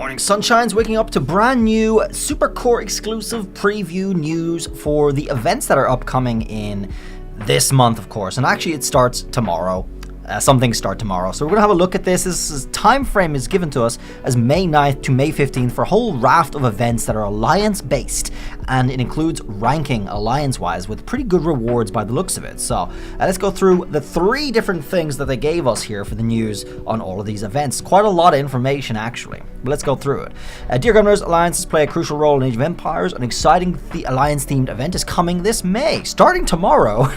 morning, sunshines. Waking up to brand new Super Core exclusive preview news for the events that are upcoming in this month, of course. And actually, it starts tomorrow. Some things start tomorrow. So we're going to have a look at this. This time frame is given to us as May 9th to May 15th for a whole raft of events that are Alliance based. And it includes ranking Alliance wise with pretty good rewards by the looks of it. So let's go through the 3 different things that they gave us here for the news on all of these events. Quite a lot of information actually. But let's go through it. Dear Governors, Alliances play a crucial role in Age of Empires. An exciting Alliance themed event is coming this May, starting tomorrow.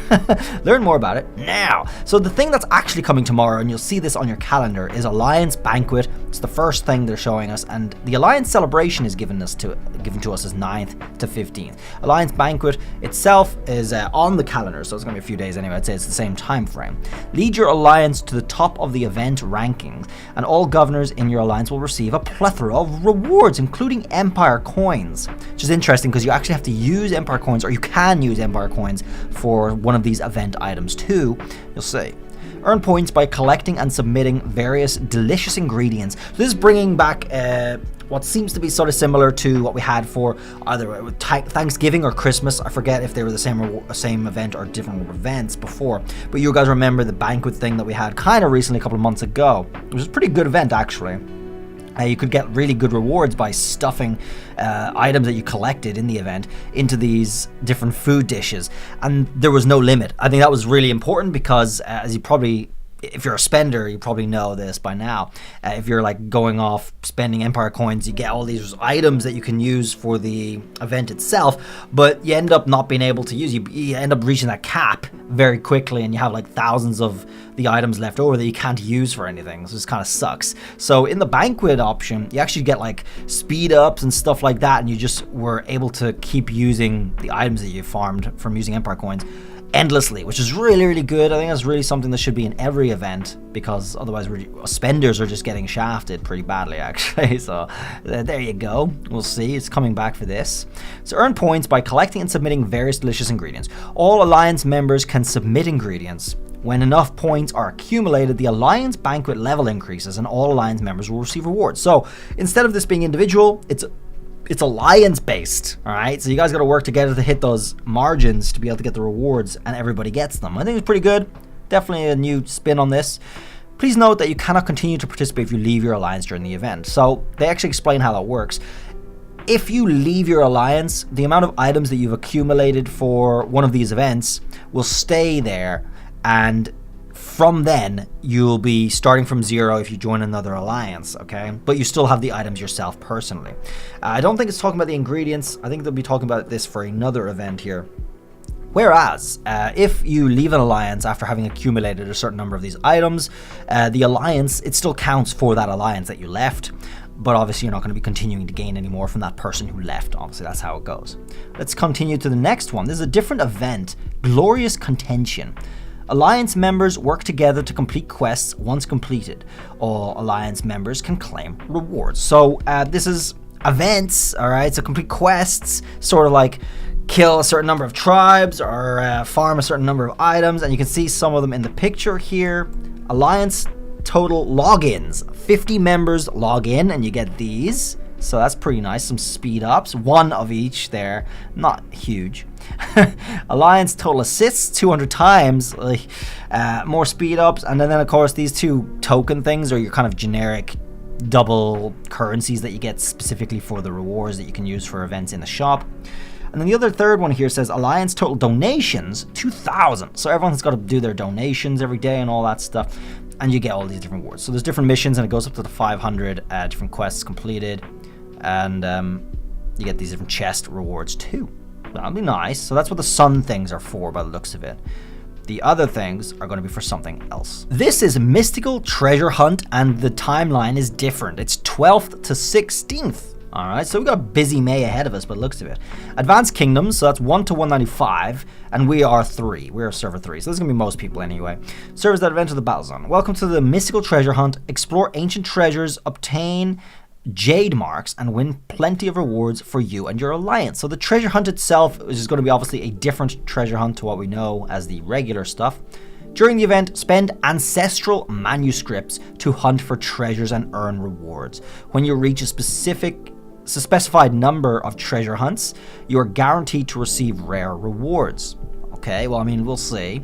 Learn more about it now. So the thing that's actually coming tomorrow, and you'll see this on your calendar, is Alliance Banquet. It's the first thing they're showing us, and the Alliance celebration is given to us as 9th to 15th. Alliance Banquet itself is on the calendar, so it's going to be a few days anyway. I'd say it's the same time frame. Lead your Alliance to the top of the event rankings, and all governors in your Alliance will receive a plethora of rewards, including Empire coins, which is interesting because you actually have to use Empire coins, or you can use Empire coins for one of these event items too. You'll see. Earn points by collecting and submitting various delicious ingredients. So this is bringing back what seems to be sort of similar to what we had for either Thanksgiving or Christmas. I forget if they were the same event or different events before. But you guys remember the banquet thing that we had kind of recently, a couple of months ago. It was a pretty good event actually. You could get really good rewards by stuffing items that you collected in the event into these different food dishes, and there was no limit. I think that was really important because, as you probably, if you're a spender, you probably know this by now. If you're like going off spending Empire coins, you get all these items that you can use for the event itself, but you end up not being able to use. You end up reaching that cap very quickly, and you have like thousands of the items left over that you can't use for anything. So this kind of sucks. So in the banquet option, you actually get like speed ups and stuff like that, and you just were able to keep using the items that you farmed from using Empire coins endlessly, which is really, really good. I think that's really something that should be in every event, because otherwise spenders are just getting shafted pretty badly actually. So there you go. We'll see. It's coming back for this. So earn points by collecting and submitting various delicious ingredients. All Alliance members can submit ingredients. When enough points are accumulated, the Alliance Banquet level increases and all Alliance members will receive rewards. So instead of this being individual, it's Alliance based, all right? So you guys got to work together to hit those margins to be able to get the rewards, and everybody gets them. I think it's pretty good. Definitely a new spin on this. Please note that you cannot continue to participate if you leave your Alliance during the event. So they actually explain how that works. If you leave your Alliance, the amount of items that you've accumulated for one of these events will stay there, and from then, you'll be starting from 0 if you join another Alliance, okay? But you still have the items yourself personally. I don't think it's talking about the ingredients. I think they'll be talking about this for another event here. Whereas, if you leave an Alliance after having accumulated a certain number of these items, the Alliance, it still counts for that Alliance that you left. But obviously, you're not going to be continuing to gain any more from that person who left. Obviously, that's how it goes. Let's continue to the next one. This is a different event, Glorious Contention. Alliance members work together to complete quests once completed. All Alliance members can claim rewards. So this is events, all right? So complete quests, sort of like kill a certain number of tribes or farm a certain number of items. And you can see some of them in the picture here. Alliance total logins. 50 members log in and you get these. So that's pretty nice. Some speed ups, 1 of each there. Not huge. Alliance total assists 200 times, like more speed ups, and then of course these 2 token things are your kind of generic double currencies that you get specifically for the rewards that you can use for events in the shop. And then the other third one here says Alliance total donations 2,000. So everyone's got to do their donations every day and all that stuff, and you get all these different rewards. So there's different missions, and it goes up to the 500 different quests completed, and you get these different chest rewards too. That'll be nice. So that's what the sun things are for by the looks of it. The other things are going to be for something else. This is Mystical Treasure Hunt, and the timeline is different. It's 12th to 16th. All right, so we've got a busy May ahead of us by the looks of it. Advanced Kingdoms, so that's 1 to 195, and we are 3. We're server 3, so this is going to be most people anyway. Servers that have entered the battle zone. Welcome to the Mystical Treasure Hunt. Explore ancient treasures, obtain Jade marks, and win plenty of rewards for you and your Alliance. So the treasure hunt itself is going to be obviously a different treasure hunt to what we know as the regular stuff. During the event, spend ancestral manuscripts to hunt for treasures and earn rewards. When you reach a specified number of treasure hunts, you are guaranteed to receive rare rewards. Okay, well, I mean, we'll see.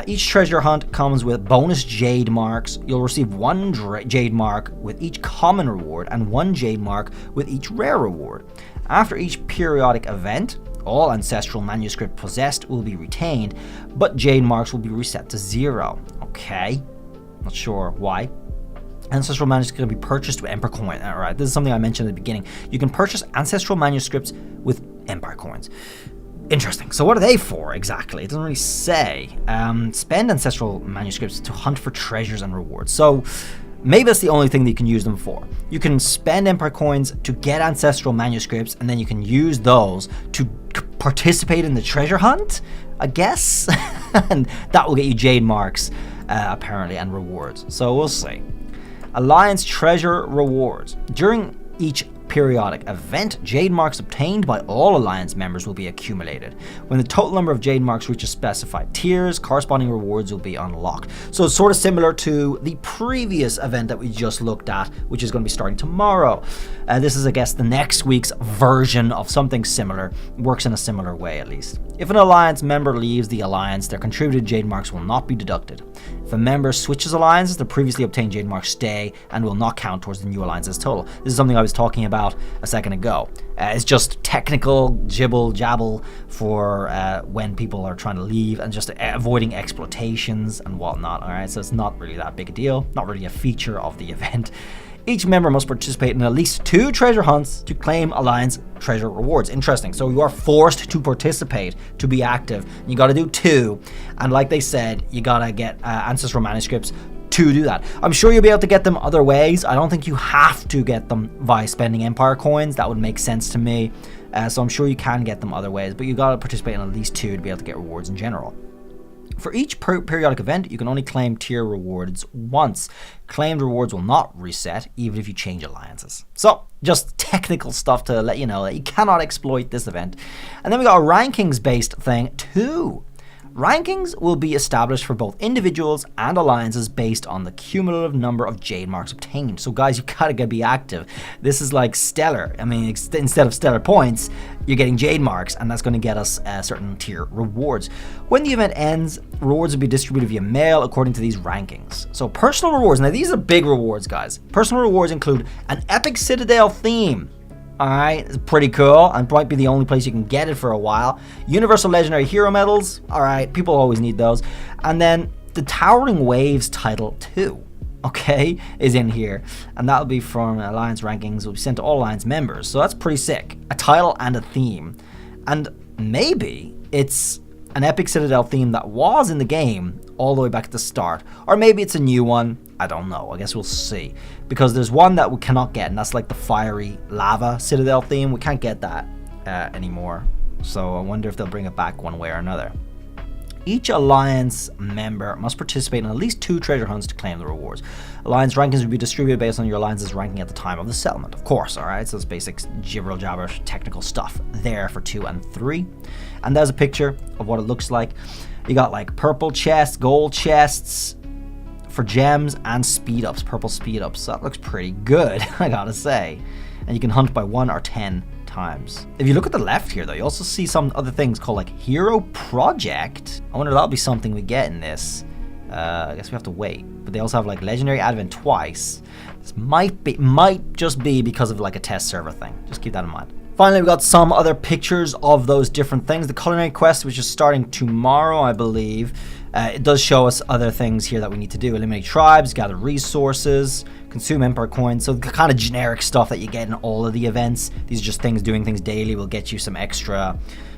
Each treasure hunt comes with bonus jade marks. You'll receive 1 jade mark with each common reward and 1 jade mark with each rare reward. After each periodic event, all ancestral manuscript possessed will be retained, but jade marks will be reset to 0. Okay, not sure why. Ancestral manuscripts can be purchased with Empire coin. Alright, this is something I mentioned at the beginning. You can purchase ancestral manuscripts with Empire coins. Interesting. So what are they for exactly? It doesn't really say. Spend ancestral manuscripts to hunt for treasures and rewards. So maybe that's the only thing that you can use them for. You can spend Empire coins to get ancestral manuscripts, and then you can use those to participate in the treasure hunt, I guess. And that will get you jade marks, apparently, and rewards. So we'll see. Alliance treasure rewards. During each periodic event, jade marks obtained by all Alliance members will be accumulated. When the total number of jade marks reaches specified tiers, corresponding rewards will be unlocked. So it's sort of similar to the previous event that we just looked at, which is going to be starting tomorrow. This is, I guess, the next week's version of something similar. Works in a similar way, at least. If an Alliance member leaves the Alliance, their contributed jade marks will not be deducted. If a member switches alliances, the previously obtained jade marks stay and will not count towards the new alliance's total. This is something I was talking about a second ago. It's just technical jibble jabble for when people are trying to leave and just avoiding exploitations and whatnot. Alright, so it's not really that big a deal, not really a feature of the event. Each member must participate in at least 2 treasure hunts to claim Alliance treasure rewards. Interesting. So you are forced to participate to be active. You got to do 2. And like they said, you got to get ancestral manuscripts to do that. I'm sure you'll be able to get them other ways. I don't think you have to get them by spending Empire coins. That would make sense to me. So I'm sure you can get them other ways. But you got to participate in at least 2 to be able to get rewards in general. For each periodic event, you can only claim tier rewards once. Claimed rewards will not reset, even if you change alliances. So, just technical stuff to let you know that you cannot exploit this event. And then we got a rankings-based thing too. Rankings will be established for both individuals and alliances based on the cumulative number of jade marks obtained. So guys, you gotta be active. This is like stellar. I mean, instead of stellar points, you're getting jade marks, and that's going to get us certain tier rewards. When the event ends, rewards will be distributed via mail according to these rankings. So personal rewards, now these are big rewards, guys. Personal rewards include an epic Citadel theme. Alright, it's pretty cool, and might be the only place you can get it for a while. Universal Legendary Hero Medals, alright, people always need those. And then the Towering Waves title 2, okay, is in here. And that'll be from Alliance rankings, will be sent to all Alliance members, so that's pretty sick. A title and a theme. And maybe it's an Epic Citadel theme that was in the game all the way back at the start. Or maybe it's a new one. I don't know. I guess we'll see. Because there's one that we cannot get, and that's like the fiery lava Citadel theme. We can't get that anymore. So I wonder if they'll bring it back one way or another. Each Alliance member must participate in at least 2 treasure hunts to claim the rewards. Alliance rankings will be distributed based on your Alliance's ranking at the time of the settlement, of course, alright? So it's basic gibber jabber technical stuff there for 2 and 3. And there's a picture of what it looks like. You got like purple chests, gold chests for gems, and speed ups, purple speed ups. So that looks pretty good, I gotta say. And you can hunt by 1 or 10 times. If you look at the left here though, you also see some other things called like Hero Project. I wonder if that'll be something we get in this. I guess we have to wait. But they also have like Legendary Advent twice. This might just be because of like a test server thing. Just keep that in mind. Finally, we got some other pictures of those different things. The Culinary Quest, which is starting tomorrow, I believe. It does show us other things here that we need to do. Eliminate tribes, gather resources, consume Empire coins. So the kind of generic stuff that you get in all of the events. These are just things, doing things daily will get you some extra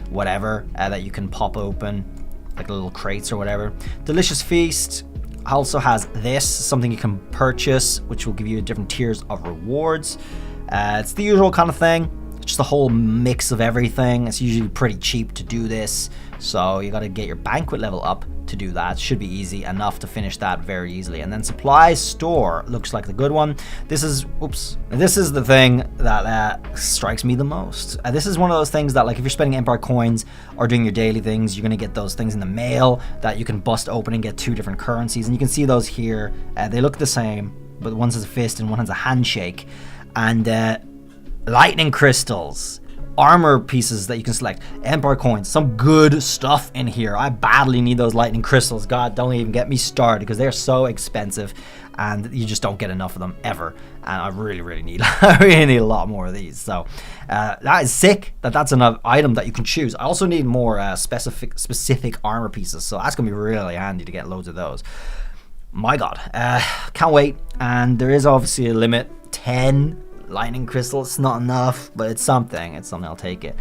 whatever that you can pop open, like little crates or whatever. Delicious Feast also has this, something you can purchase, which will give you different tiers of rewards. It's the usual kind of thing. just a whole mix of everything. It's usually pretty cheap to do this, so you got to get your banquet level up to do that. Should be easy enough to finish that very easily. And then supply store looks like the good one. This is the thing that strikes me the most. This is one of those things that, like, if you're spending Empire coins or doing your daily things, you're gonna get those things in the mail that you can bust open and get 2 different currencies, and you can see those here. They look the same, but one has a fist and one has a handshake. And lightning crystals, armor pieces that you can select, Empire coins, some good stuff in here. I badly need those lightning crystals. God, don't even get me started, because they're so expensive and you just don't get enough of them ever. And I really need a lot more of these. So that is sick that's another item that you can choose. I also need more specific armor pieces, so that's gonna be really handy to get loads of those. My God, can't wait. And there is obviously a limit, 10 lightning crystals. Not enough, but it's something. I'll take it.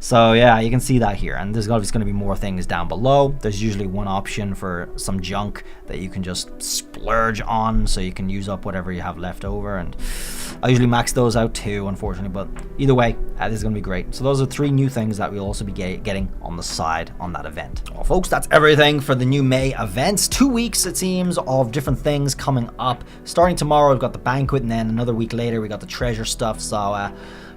So yeah, you can see that here, and there's obviously going to be more things down below. There's usually one option for some junk that you can just splurge on, so you can use up whatever you have left over, and I usually max those out too, unfortunately, but either way, this is going to be great. So those are 3 new things that we'll also be getting on the side on that event. Well, folks, that's everything for the new May events. 2 weeks, it seems, of different things coming up. Starting tomorrow, we've got the banquet, and then another week later, we got the treasure stuff, so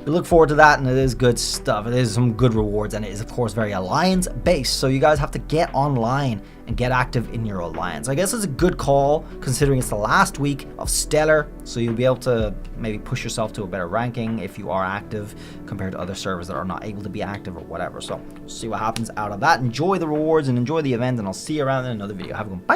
we look forward to that, and it is good stuff. It is some good rewards, and it is, of course, very Alliance based, so you guys have to get online and get active in your Alliance. I guess it's a good call, considering it's the last week of Stellar, so you'll be able to maybe push yourself to a better ranking if you are active compared to other servers that are not able to be active or whatever. So we'll see what happens out of that. Enjoy the rewards and enjoy the event, and I'll see you around in another video. Have a good one. Bye.